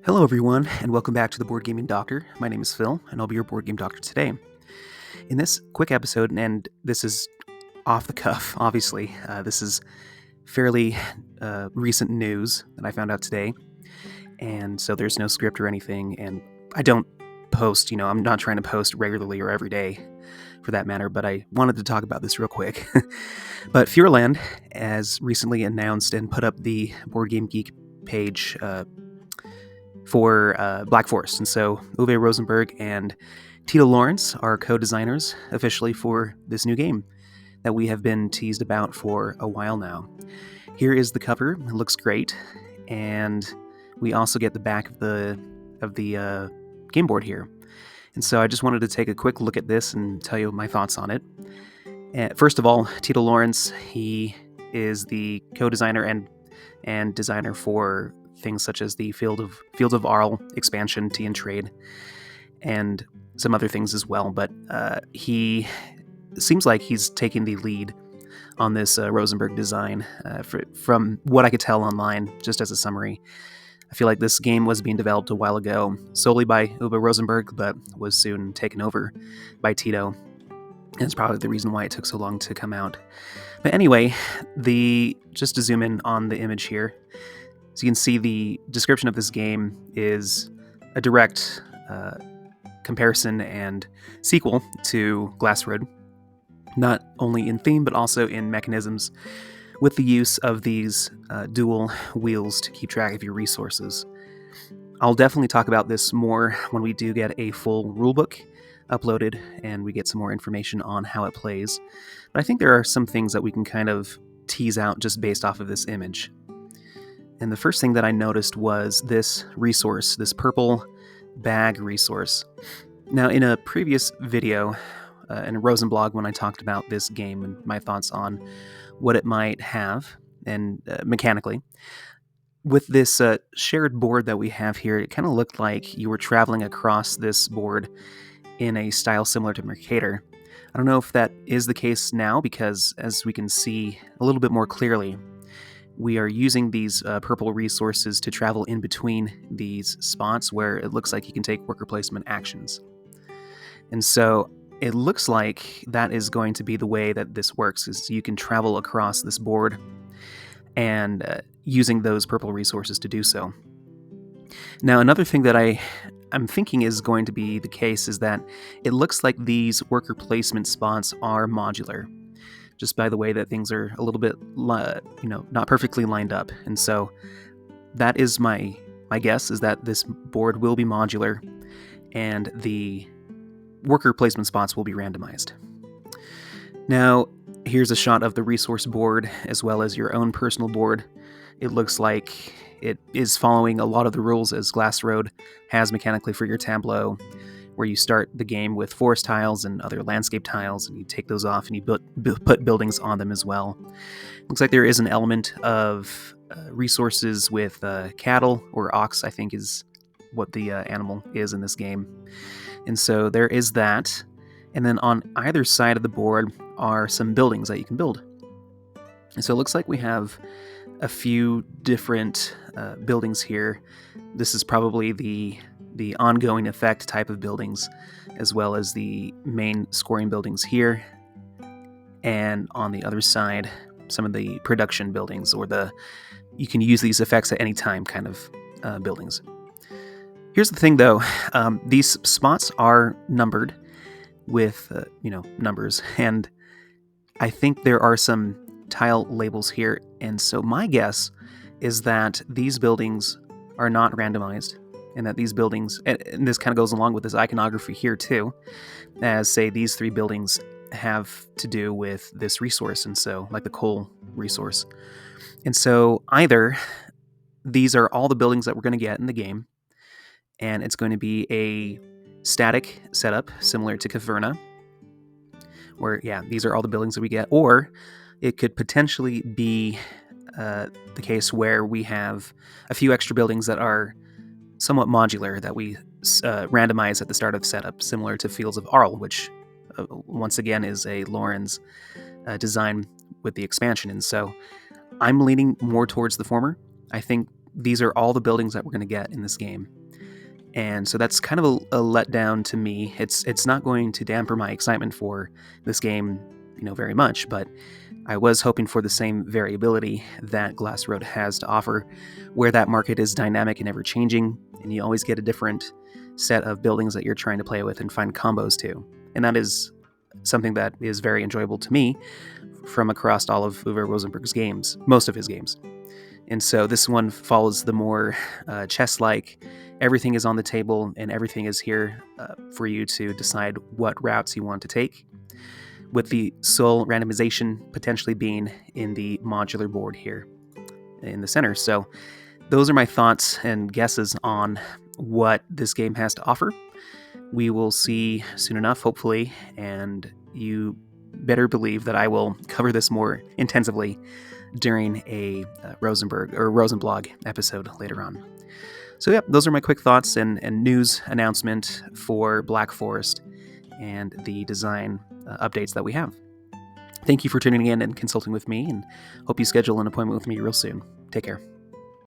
Hello, everyone, and welcome back to the Board Gaming Doctor. My name is Phil, and I'll be your Board Game Doctor today. In this quick episode, and this is off the cuff, obviously, this is fairly recent news that I found out today, and so there's no script or anything, and I don't post, I'm not trying to post regularly or every day for that matter, but I wanted to talk about this real quick. But Furland has recently announced and put up the Board Game Geek page for Black Forest. And so Uwe Rosenberg and Tito Lawrence are co-designers officially for this new game that we have been teased about for a while now. Here is the cover. It looks great. And we also get the back of the game board here. And so I just wanted to take a quick look at this and tell you my thoughts on it. First of all, Tito Lawrence, he is the co-designer and designer for things such as the Fields of Arl expansion, Tea and Trade, and some other things as well. But he seems like he's taking the lead on this Rosenberg design. From what I could tell online, just as a summary, I feel like this game was being developed a while ago solely by Uwe Rosenberg, but was soon taken over by Tito. And it's probably the reason why it took so long to come out. But anyway, just to zoom in on the image here, so you can see the description of this game is a direct comparison and sequel to Glass Road, not only in theme but also in mechanisms, with the use of these dual wheels to keep track of your resources. I'll definitely talk about this more when we do get a full rulebook uploaded and we get some more information on how it plays. But I think there are some things that we can kind of tease out just based off of this image. And the first thing that I noticed was this resource, this purple bag resource. Now, in a previous video, in a Rosenblog, when I talked about this game and my thoughts on what it might have, and mechanically, with this shared board that we have here, it kind of looked like you were traveling across this board in a style similar to Mercator. I don't know if that is the case now, because as we can see a little bit more clearly, we are using these purple resources to travel in between these spots where it looks like you can take worker placement actions. And so it looks like that is going to be the way that this works, is you can travel across this board and using those purple resources to do so. Now, another thing that I'm thinking is going to be the case is that it looks like these worker placement spots are modular, just by the way that things are a little bit, not perfectly lined up. And so that is my guess, is that this board will be modular and the worker placement spots will be randomized. Now, here's a shot of the resource board as well as your own personal board. It looks like it is following a lot of the rules as Glass Road has mechanically for your tableau, where you start the game with forest tiles and other landscape tiles, and you take those off and you put buildings on them as well. Looks like there is an element of resources with cattle, or ox, I think is what the animal is in this game. And so there is that. And then on either side of the board are some buildings that you can build. And so it looks like we have a few different buildings here. This is probably the ongoing effect type of buildings, as well as the main scoring buildings here. And on the other side, some of the production buildings, or you can use these effects at any time kind of buildings. Here's the thing though, these spots are numbered with numbers, and I think there are some tile labels here, and so my guess is that these buildings are not randomized, and that these buildings, and this kind of goes along with this iconography here too, as say these three buildings have to do with this resource, and so like the coal resource. And so either these are all the buildings that we're going to get in the game, and it's going to be a static setup similar to Caverna, where these are all the buildings that we get, or it could potentially be the case where we have a few extra buildings that are somewhat modular that we randomize at the start of setup, similar to Fields of Arl, which once again is a Lawrence design with the expansion. And so I'm leaning more towards the former. I think these are all the buildings that we're going to get in this game. And so that's kind of a letdown to me. It's not going to damper my excitement for this game, very much, but I was hoping for the same variability that Glass Road has to offer, where that market is dynamic and ever-changing, and you always get a different set of buildings that you're trying to play with and find combos to. And that is something that is very enjoyable to me from across all of Uwe Rosenberg's games, most of his games. And so this one follows the more chess-like, everything is on the table and everything is here for you to decide what routes you want to take, with the sole randomization potentially being in the modular board here in the center. So those are my thoughts and guesses on what this game has to offer. We will see soon enough, hopefully, and you better believe that I will cover this more intensively during a Rosenberg or Rosenblog episode later on. So yeah, those are my quick thoughts and news announcement for Black Forest and the design updates that we have. Thank you for tuning in and consulting with me, and hope you schedule an appointment with me real soon. Take care.